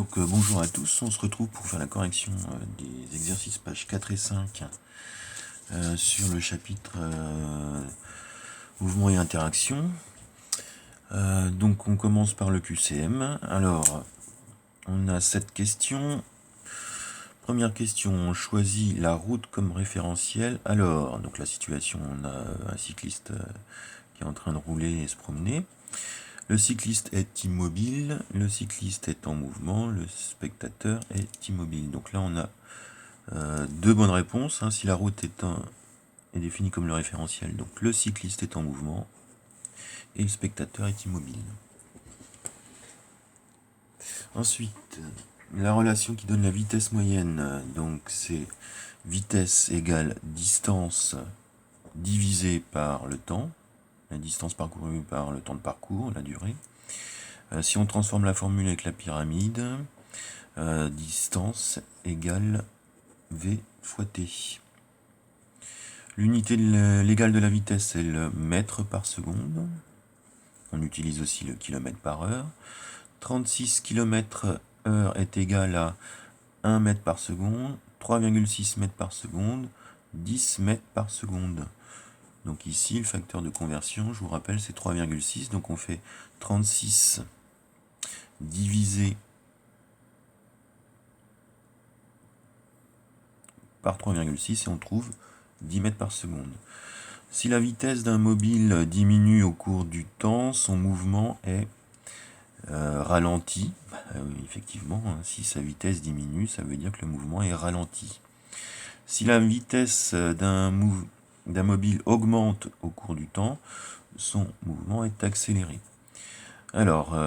Bonjour à tous, on se retrouve pour faire la correction des exercices pages 4 et 5 sur le chapitre mouvement et interaction. Donc on commence par le QCM. Alors, on a 7 questions. Première question, on choisit la route comme référentiel. Alors, donc la situation, on a un cycliste qui est en train de rouler et se promener. Le cycliste est immobile, le cycliste est en mouvement, le spectateur est immobile. Donc là, on a deux bonnes réponses. Si la route est définie comme le référentiel, donc le cycliste est en mouvement et le spectateur est immobile. Ensuite, la relation qui donne la vitesse moyenne, donc c'est vitesse égale distance divisée par le temps, la distance parcourue par le temps de parcours, la durée. Si on transforme la formule avec la pyramide, distance égale V fois T. L'unité légale de la vitesse, c'est le mètre par seconde. On utilise aussi le kilomètre par heure. 36 km/h est égal à 1 mètre par seconde, 3,6 mètres par seconde, 10 mètres par seconde. Donc ici, le facteur de conversion, je vous rappelle, c'est 3,6. Donc on fait 36 divisé par 3,6 et on trouve 10 mètres par seconde. Si la vitesse d'un mobile diminue au cours du temps, son mouvement est ralenti. Oui, effectivement, si sa vitesse diminue, ça veut dire que le mouvement est ralenti. Si la vitesse d'un mobile augmente au cours du temps, son mouvement est accéléré. Alors,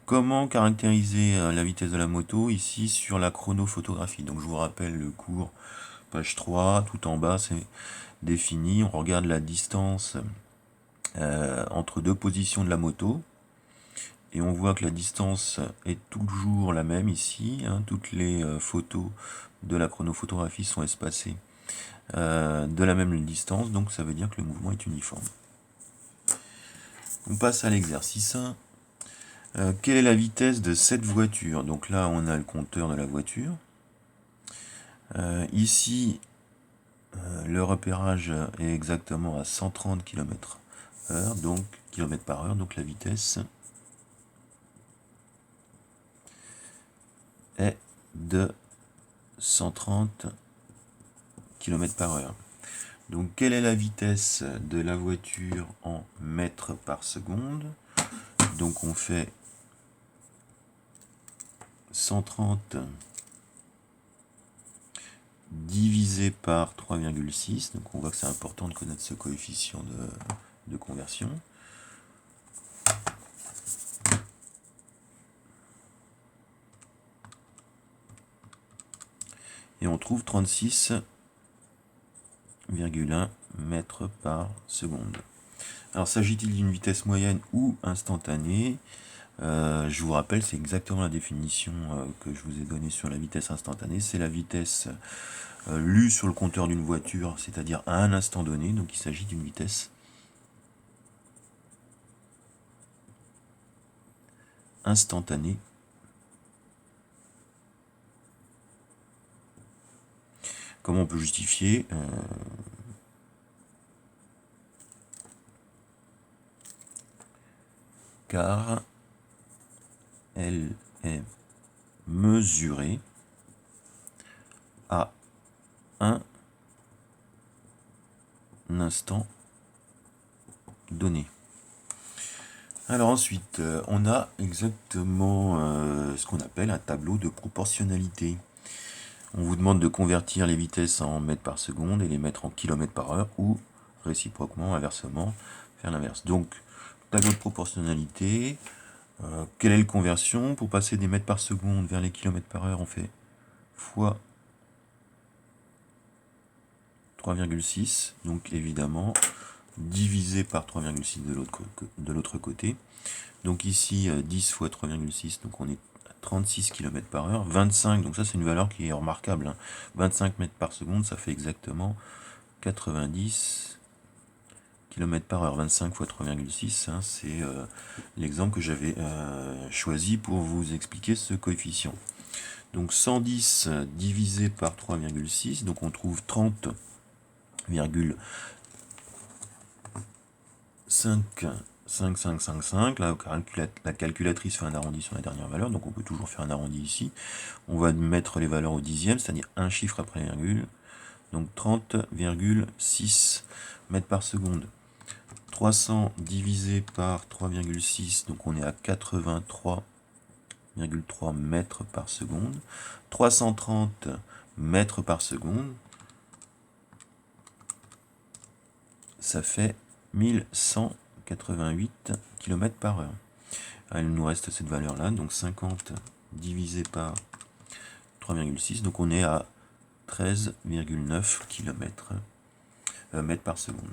comment caractériser la vitesse de la moto ici sur la chronophotographie? Donc je vous rappelle le cours, page 3, tout en bas, c'est défini. On regarde la distance entre deux positions de la moto. Et on voit que la distance est toujours la même ici. Toutes les photos de la chronophotographie sont espacées de la même distance. Donc ça veut dire que le mouvement est uniforme. On passe à l'exercice 1. Quelle est la vitesse de cette voiture? Donc là, on a le compteur de la voiture. Ici, le repérage est exactement à 130 km/h, donc km par heure, donc la vitesse est de 130 km/h. Donc quelle est la vitesse de la voiture en mètres par seconde? Donc on fait 130 divisé par 3,6, donc on voit que c'est important de connaître ce coefficient de conversion. Et on trouve 36,1 mètres par seconde. Alors s'agit-il d'une vitesse moyenne ou instantanée? Je vous rappelle, c'est exactement la définition que je vous ai donnée sur la vitesse instantanée. C'est la vitesse lue sur le compteur d'une voiture, c'est-à-dire à un instant donné. Donc il s'agit d'une vitesse instantanée. Comment on peut justifier? Car elle est mesurée à un instant donné. Alors ensuite, on a exactement ce qu'on appelle un tableau de proportionnalité. On vous demande de convertir les vitesses en mètres par seconde et les mettre en kilomètres par heure, ou réciproquement, inversement, faire l'inverse. Donc, tableau de proportionnalité, quelle est la conversion? Pour passer des mètres par seconde vers les kilomètres par heure, on fait fois 3,6, donc évidemment, divisé par 3,6 de l'autre côté. Donc ici, 10 fois 3,6, donc on est à 36 km par heure. 25, donc ça c'est une valeur qui est remarquable. 25 mètres par seconde, ça fait exactement 90 km par heure. 25 fois 3,6, c'est l'exemple que j'avais choisi pour vous expliquer ce coefficient. Donc 110 divisé par 3,6, donc on trouve 30,5555. La calculatrice fait un arrondi sur la dernière valeur, donc on peut toujours faire un arrondi ici. On va mettre les valeurs au dixième, c'est-à-dire un chiffre après la virgule. Donc 30,6 mètres par seconde. 300 divisé par 3,6, donc on est à 83,3 mètres par seconde. 330 mètres par seconde, ça fait 1188 km par heure. Il nous reste cette valeur-là, donc 50 divisé par 3,6, donc on est à 13,9 km mètres par seconde.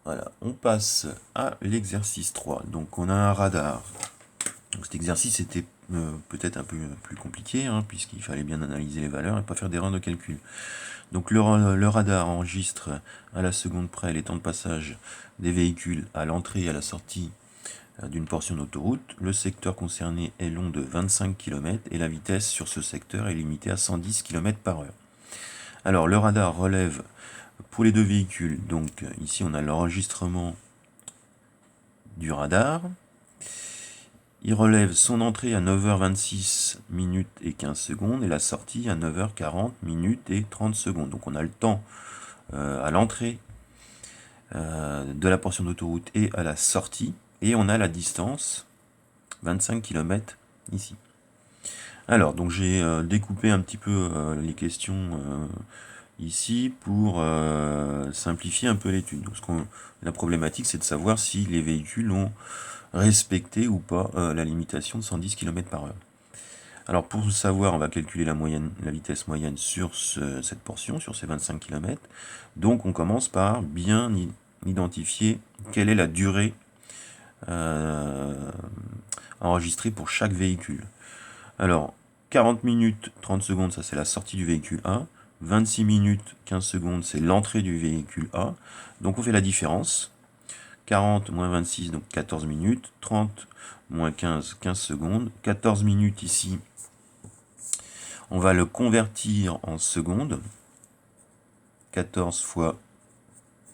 Voilà, on passe à l'exercice 3. Donc on a un radar. Donc cet exercice était peut-être un peu plus compliqué, hein, puisqu'il fallait bien analyser les valeurs et pas faire d'erreur de calcul. Donc le radar enregistre à la seconde près les temps de passage des véhicules à l'entrée et à la sortie d'une portion d'autoroute. Le secteur concerné est long de 25 km et la vitesse sur ce secteur est limitée à 110 km par heure. Alors le radar relève pour les deux véhicules, donc ici on a l'enregistrement du radar. Il relève son entrée à 9h26 minutes et 15 secondes et la sortie à 9h40 minutes et 30 secondes. Donc on a le temps à l'entrée de la portion d'autoroute et à la sortie. Et on a la distance, 25 km ici. Alors, donc j'ai découpé un petit peu les questions ici pour simplifier un peu l'étude. La problématique, c'est de savoir si les véhicules ont respecté ou pas la limitation de 110 km par heure. Alors pour le savoir, on va calculer la vitesse moyenne sur cette portion, sur ces 25 km. Donc on commence par bien identifier quelle est la durée enregistrée pour chaque véhicule. Alors 40 minutes 30 secondes, ça c'est la sortie du véhicule A. 26 minutes 15 secondes, c'est l'entrée du véhicule A. Donc on fait la différence. 40 moins 26, donc 14 minutes. 30 moins 15, 15 secondes. 14 minutes ici, on va le convertir en secondes. 14 fois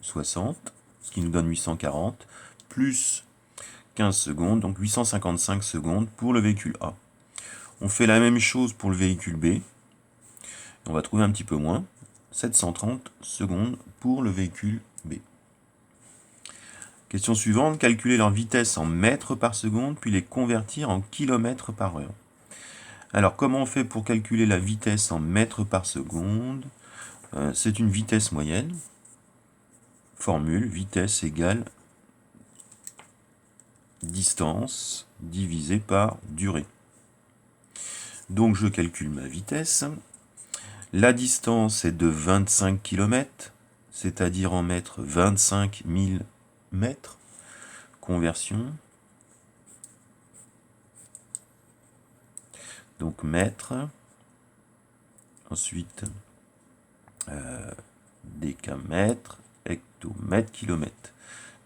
60, ce qui nous donne 840, plus 15 secondes, donc 855 secondes pour le véhicule A. On fait la même chose pour le véhicule B. On va trouver un petit peu moins. 730 secondes pour le véhicule B. Question suivante, calculer leur vitesse en mètres par seconde, puis les convertir en kilomètres par heure. Alors, comment on fait pour calculer la vitesse en mètres par seconde? C'est une vitesse moyenne. Formule, vitesse égale distance divisé par durée. Donc, je calcule ma vitesse. La distance est de 25 km, c'est-à-dire en mètres 25 000 mètres. Conversion. Donc mètres. Ensuite, décamètre, hectomètre, kilomètre.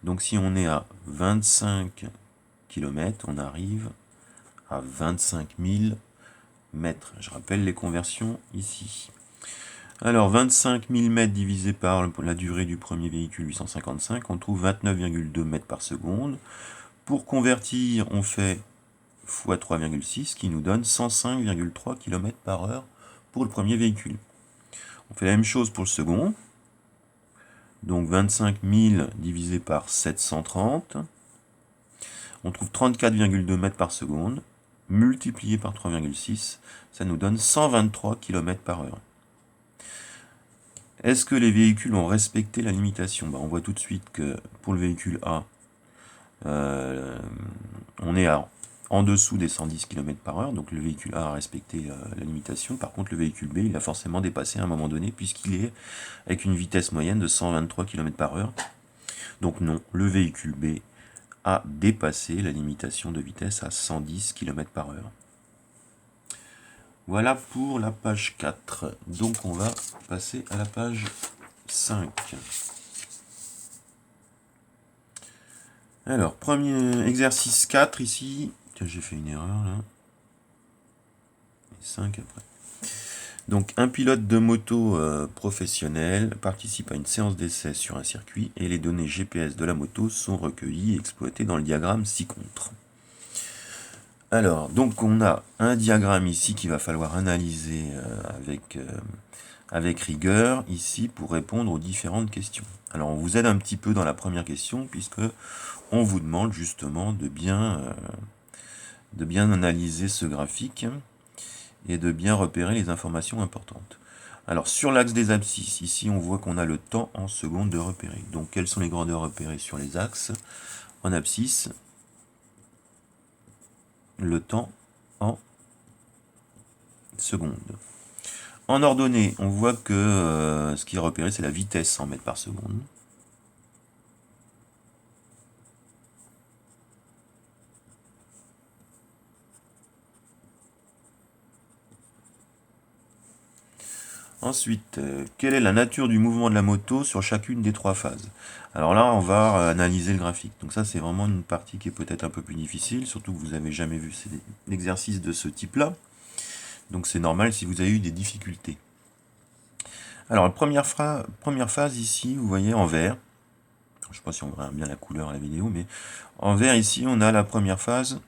Donc si on est à 25 km, on arrive à 25 000 mètres. Je rappelle les conversions ici. Alors 25 000 mètres divisé par la durée du premier véhicule 855, on trouve 29,2 mètres par seconde. Pour convertir, on fait x 3,6 qui nous donne 105,3 km par heure pour le premier véhicule. On fait la même chose pour le second. Donc 25 000 divisé par 730. On trouve 34,2 mètres par seconde. Multiplié par 3,6, ça nous donne 123 km par heure. Est-ce que les véhicules ont respecté la limitation? On voit tout de suite que pour le véhicule A, on est en dessous des 110 km par heure, donc le véhicule A a respecté la limitation. Par contre, le véhicule B, il a forcément dépassé à un moment donné, puisqu'il est avec une vitesse moyenne de 123 km par heure. Donc non, le véhicule B a dépassé la limitation de vitesse à 110 km par heure. Voilà pour la page 4. Donc on va passer à la page 5. Alors, premier exercice 4 ici. Tiens, j'ai fait une erreur là. 5 après. Donc un pilote de moto professionnel participe à une séance d'essai sur un circuit et les données GPS de la moto sont recueillies et exploitées dans le diagramme ci-contre. Alors, donc on a un diagramme ici qu'il va falloir analyser avec rigueur ici pour répondre aux différentes questions. Alors on vous aide un petit peu dans la première question puisque on vous demande justement de bien analyser ce graphique et de bien repérer les informations importantes. Alors sur l'axe des abscisses, ici on voit qu'on a le temps en secondes de repérer. Donc quelles sont les grandeurs repérées sur les axes? En abscisse, le temps en secondes. En ordonnée, on voit que ce qui est repéré, c'est la vitesse en mètres par seconde. Ensuite, quelle est la nature du mouvement de la moto sur chacune des trois phases? Alors là, on va analyser le graphique. Donc ça, c'est vraiment une partie qui est peut-être un peu plus difficile, surtout que vous n'avez jamais vu l'exercice de ce type-là. Donc c'est normal si vous avez eu des difficultés. Alors, la première phase ici, vous voyez en vert. Je ne sais pas si on verra bien la couleur à la vidéo, mais en vert ici, on a la première phase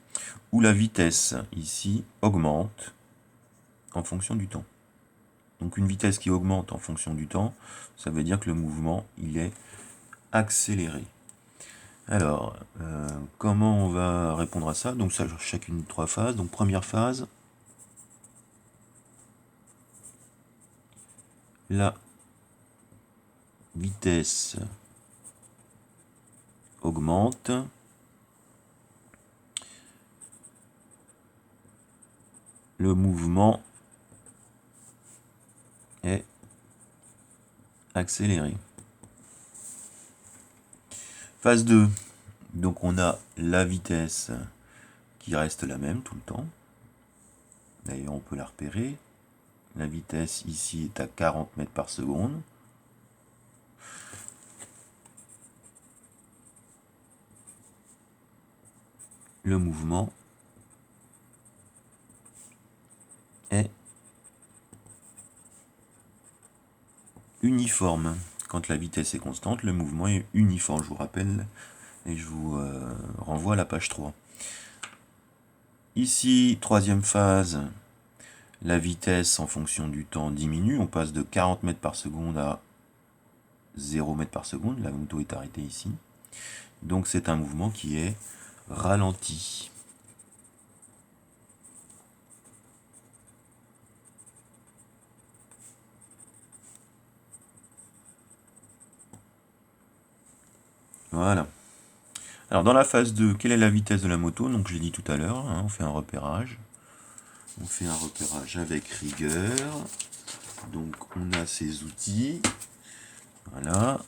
où la vitesse ici augmente en fonction du temps. Donc une vitesse qui augmente en fonction du temps, ça veut dire que le mouvement, il est accéléré. Alors, comment on va répondre à ça? Donc ça, chacune de trois phases. Donc première phase, la vitesse augmente. Le mouvement est accéléré. Phase 2, donc on a la vitesse qui reste la même tout le temps. D'ailleurs, on peut la repérer. La vitesse ici est à 40 mètres par seconde. Le mouvement est uniforme. Quand la vitesse est constante, le mouvement est uniforme. Je vous rappelle et je vous renvoie à la page 3. Ici, troisième phase, la vitesse en fonction du temps diminue. On passe de 40 mètres par seconde à 0 mètres par seconde. La moto est arrêtée ici. Donc c'est un mouvement qui est ralenti. Voilà. Alors dans la phase 2, quelle est la vitesse de la moto? Donc je l'ai dit tout à l'heure, on fait un repérage. On fait un repérage avec rigueur. Donc on a ces outils. Voilà.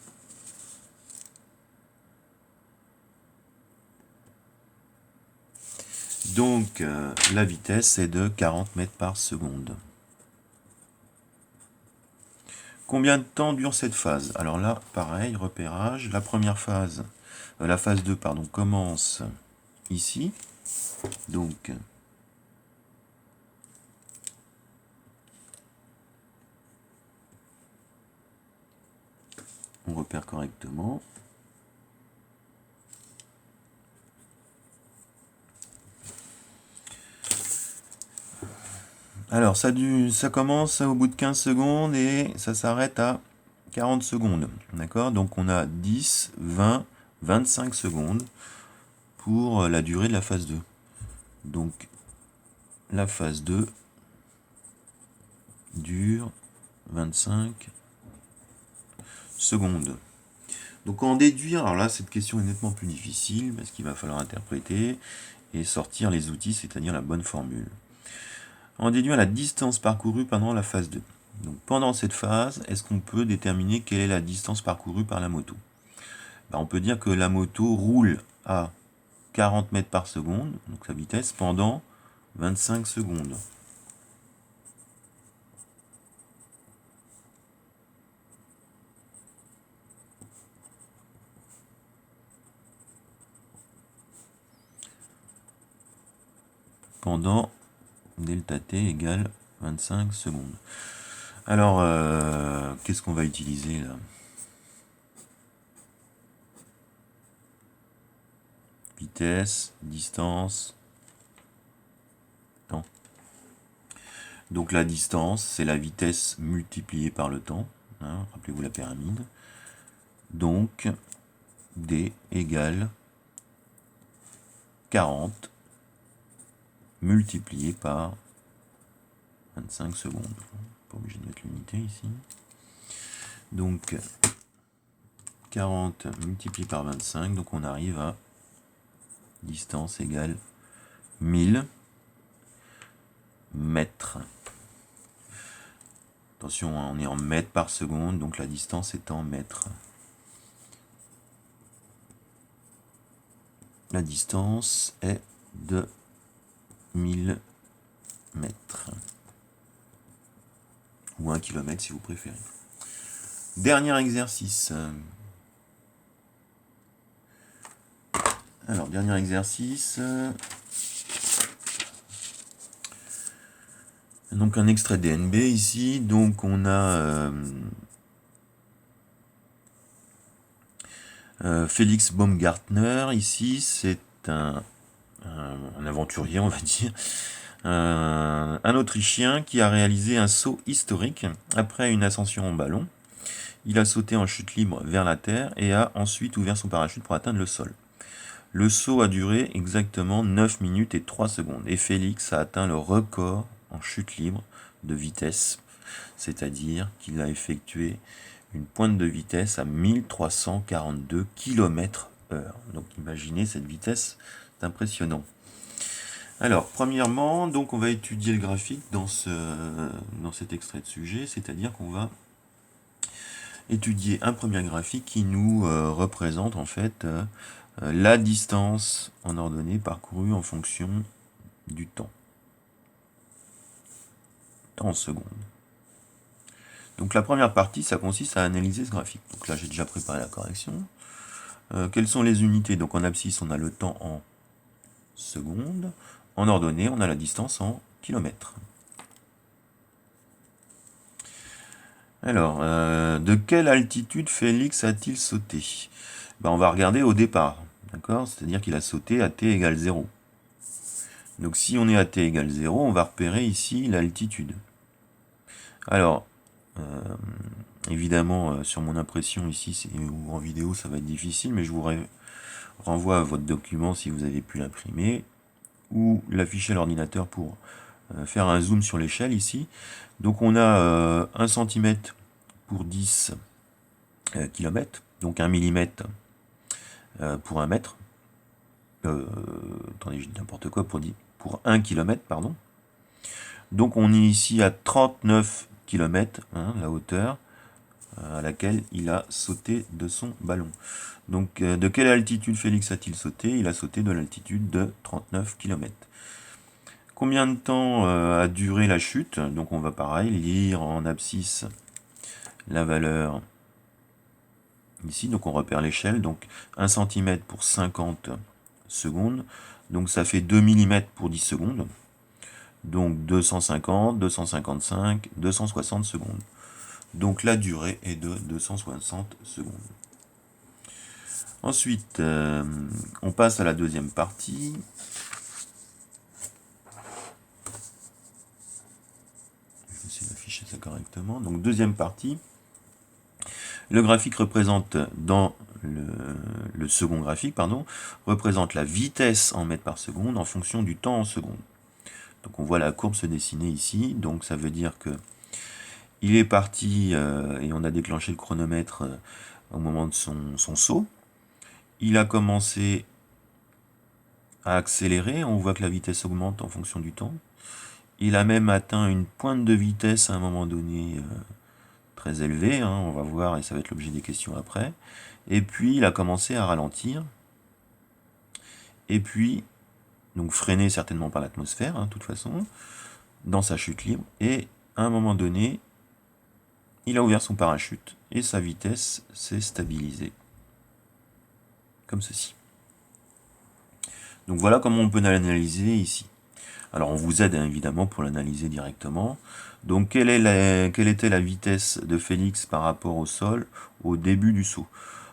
Donc la vitesse est de 40 mètres par seconde. Combien de temps dure cette phase? Alors là, pareil, repérage. La première phase, la phase 2, pardon, commence ici. Donc, on repère correctement. Alors, ça commence au bout de 15 secondes et ça s'arrête à 40 secondes. D'accord? Donc, on a 10, 20, 25 secondes pour la durée de la phase 2. Donc, la phase 2 dure 25 secondes. Donc en déduire, alors là cette question est nettement plus difficile parce qu'il va falloir interpréter et sortir les outils, c'est-à-dire la bonne formule. En déduire la distance parcourue pendant la phase 2. Donc pendant cette phase, est-ce qu'on peut déterminer quelle est la distance parcourue par la moto? On peut dire que la moto roule à 40 mètres par seconde, donc sa vitesse, pendant 25 secondes. Pendant delta t égale 25 secondes. Alors, qu'est-ce qu'on va utiliser là? Vitesse, distance. Non. Donc la distance, c'est la vitesse multipliée par le temps. Hein, rappelez-vous la pyramide. Donc, d égale 40 multiplié par 25 secondes. Pas obligé de mettre l'unité ici. Donc 40 multiplié par 25, donc on arrive à distance égale 1000 mètres. Attention, on est en mètres par seconde, donc la distance est en mètres. La distance est de 1000 mètres. Ou 1 km si vous préférez. Dernier exercice. Alors, dernier exercice. Donc, un extrait DNB ici. Donc, on a Félix Baumgartner. Ici, c'est un aventurier, on va dire. Un Autrichien qui a réalisé un saut historique après une ascension en ballon. Il a sauté en chute libre vers la terre et a ensuite ouvert son parachute pour atteindre le sol. Le saut a duré exactement 9 minutes et 3 secondes et Félix a atteint le record en chute libre de vitesse, c'est-à-dire qu'il a effectué une pointe de vitesse à 1342 km/h. Donc imaginez cette vitesse, c'est impressionnant. Alors, premièrement, donc on va étudier le graphique dans cet extrait de sujet, c'est-à-dire qu'on va étudier un premier graphique qui nous représente en fait la distance en ordonnée parcourue en fonction du temps. Temps en secondes. Donc la première partie, ça consiste à analyser ce graphique. Donc là, j'ai déjà préparé la correction. Quelles sont les unités? Donc en abscisse, on a le temps en secondes. En ordonnée, on a la distance en kilomètres. Alors, de quelle altitude Félix a-t-il sauté? On va regarder au départ, d'accord? C'est-à-dire qu'il a sauté à t égale 0. Donc si on est à t égale 0, on va repérer ici l'altitude. Alors, évidemment, sur mon impression ici, ou en vidéo, ça va être difficile, mais je vous renvoie à votre document si vous avez pu l'imprimer, ou l'afficher à l'ordinateur pour faire un zoom sur l'échelle ici. Donc on a 1 cm pour 10 km, donc 1 mm pour 1 mètre. Attendez, je dis n'importe quoi, pour 1 km, pardon. Donc on est ici à 39 km, hein, la hauteur à laquelle il a sauté de son ballon. Donc de quelle altitude Félix a-t-il sauté? Il a sauté de l'altitude de 39 km. Combien de temps a duré la chute? Donc on va pareil lire en abscisse la valeur ici, donc on repère l'échelle, donc 1 cm pour 50 secondes, donc ça fait 2 mm pour 10 secondes, donc 250, 255, 260 secondes. Donc la durée est de 260 secondes. Ensuite, on passe à la deuxième partie. Je vais essayer d'afficher ça correctement. Donc deuxième partie. Le graphique représente, dans le second graphique, pardon, représente la vitesse en mètres par seconde en fonction du temps en secondes. Donc on voit la courbe se dessiner ici, donc ça veut dire que il est parti et on a déclenché le chronomètre au moment de son saut. Il a commencé à accélérer, on voit que la vitesse augmente en fonction du temps. Il a même atteint une pointe de vitesse à un moment donné très élevée, hein, on va voir et ça va être l'objet des questions après. Et puis il a commencé à ralentir. Et puis, donc freiné certainement par l'atmosphère, hein, de toute façon, dans sa chute libre. Et à un moment donné, il a ouvert son parachute et sa vitesse s'est stabilisée. Comme ceci. Donc voilà comment on peut l'analyser ici. Alors on vous aide hein, évidemment pour l'analyser directement. Donc quelle était la vitesse de Félix par rapport au sol au début du saut?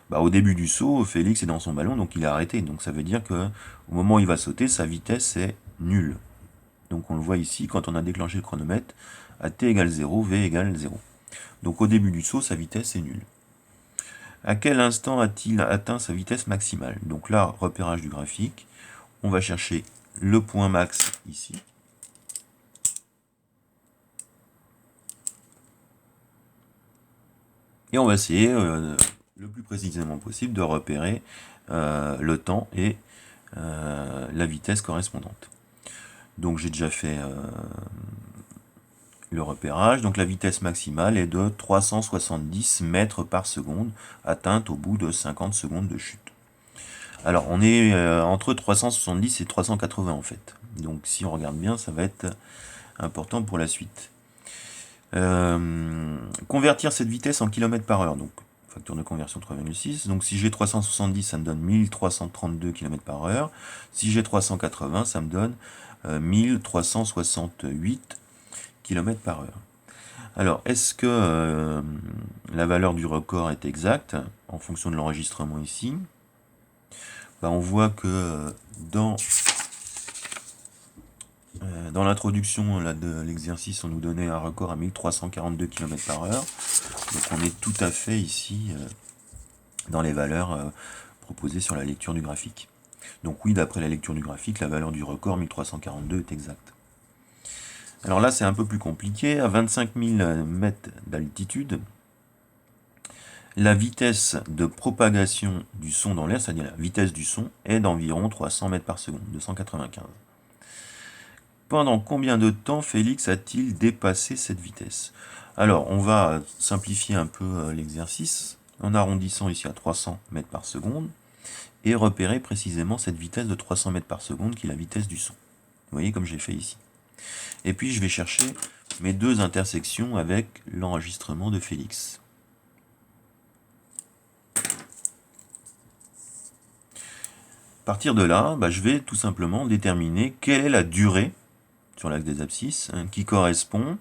Bah, au début du saut, Félix est dans son ballon, donc il a arrêté. Donc ça veut dire que au moment où il va sauter, sa vitesse est nulle. Donc on le voit ici, quand on a déclenché le chronomètre, à t égale 0, v égale 0. Donc au début du saut, sa vitesse est nulle. À quel instant a-t-il atteint sa vitesse maximale? Donc là, repérage du graphique, on va chercher le point max ici. Et on va essayer le plus précisément possible de repérer le temps et la vitesse correspondante. Donc j'ai déjà fait le repérage. Donc la vitesse maximale est de 370 mètres par seconde, atteinte au bout de 50 secondes de chute. Alors on est entre 370 et 380 en fait. Donc si on regarde bien, ça va être important pour la suite. Convertir cette vitesse en kilomètres par heure. Donc facteur de conversion 3,6. Donc si j'ai 370, ça me donne 1332 km par heure. Si j'ai 380, ça me donne 1368 km par heure. Alors, est-ce que la valeur du record est exacte en fonction de l'enregistrement ici? Ben, on voit que dans l'introduction de l'exercice, on nous donnait un record à 1342 km par heure. Donc on est tout à fait ici dans les valeurs proposées sur la lecture du graphique. Donc oui, d'après la lecture du graphique, la valeur du record 1342 est exacte. Alors là, c'est un peu plus compliqué. À 25 000 mètres d'altitude, la vitesse de propagation du son dans l'air, c'est-à-dire la vitesse du son, est d'environ 300 mètres par seconde, 295. Pendant combien de temps Félix a-t-il dépassé cette vitesse? Alors, on va simplifier un peu l'exercice en arrondissant ici à 300 mètres par seconde et repérer précisément cette vitesse de 300 mètres par seconde qui est la vitesse du son. Vous voyez comme j'ai fait ici. Et puis je vais chercher mes deux intersections avec l'enregistrement de Félix. À partir de là, je vais tout simplement déterminer quelle est la durée sur l'axe des abscisses qui correspond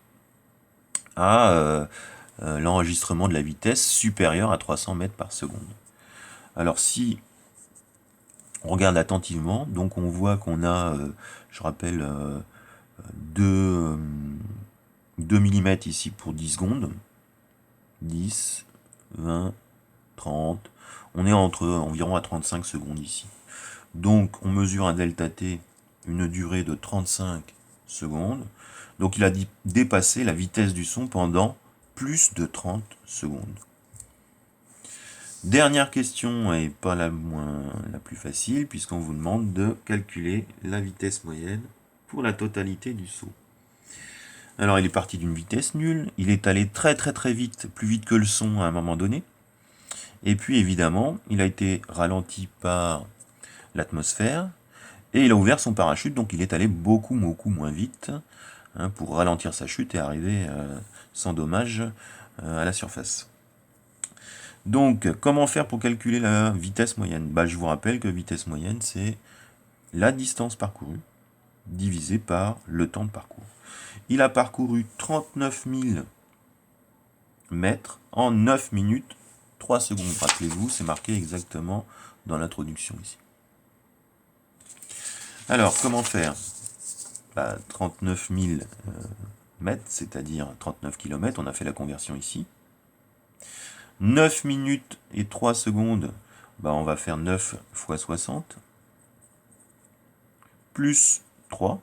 à l'enregistrement de la vitesse supérieure à 300 mètres par seconde. Alors si on regarde attentivement, donc on voit qu'on a, je rappelle, 2 mm ici pour 10 secondes, 10, 20, 30, on est entre environ à 35 secondes ici. Donc on mesure un delta t, une durée de 35 secondes, donc il a dépassé la vitesse du son pendant plus de 30 secondes. Dernière question, et pas la plus facile, puisqu'on vous demande de calculer la vitesse moyenne pour la totalité du saut. Alors il est parti d'une vitesse nulle, il est allé très vite, plus vite que le son à un moment donné, et puis évidemment, il a été ralenti par l'atmosphère, et il a ouvert son parachute, donc il est allé beaucoup moins vite pour ralentir sa chute et arriver sans dommage à la surface. Donc, comment faire pour calculer la vitesse moyenne? Je vous rappelle que vitesse moyenne, c'est la distance parcourue divisée par le temps de parcours. Il a parcouru 39 000 mètres en 9 minutes 3 secondes. Rappelez-vous, c'est marqué exactement dans l'introduction ici. Alors, comment faire? 39 000 mètres, c'est-à-dire 39 km, on a fait la conversion ici. 9 minutes et 3 secondes, on va faire 9 fois 60, plus 3,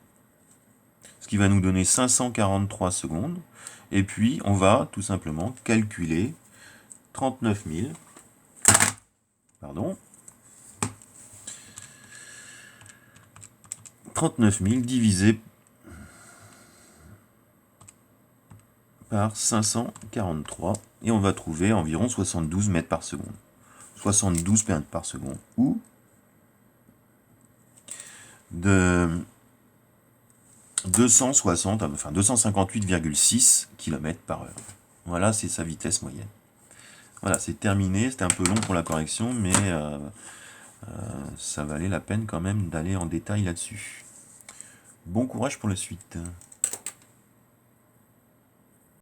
ce qui va nous donner 543 secondes. Et puis, on va tout simplement calculer 39 000, divisé par 543, et on va trouver environ 72 mètres par seconde. 72 mètres par seconde, ou de 258,6 km par heure. Voilà, c'est sa vitesse moyenne. Voilà, c'est terminé. C'était un peu long pour la correction, mais ça valait la peine quand même d'aller en détail là-dessus. Bon courage pour la suite.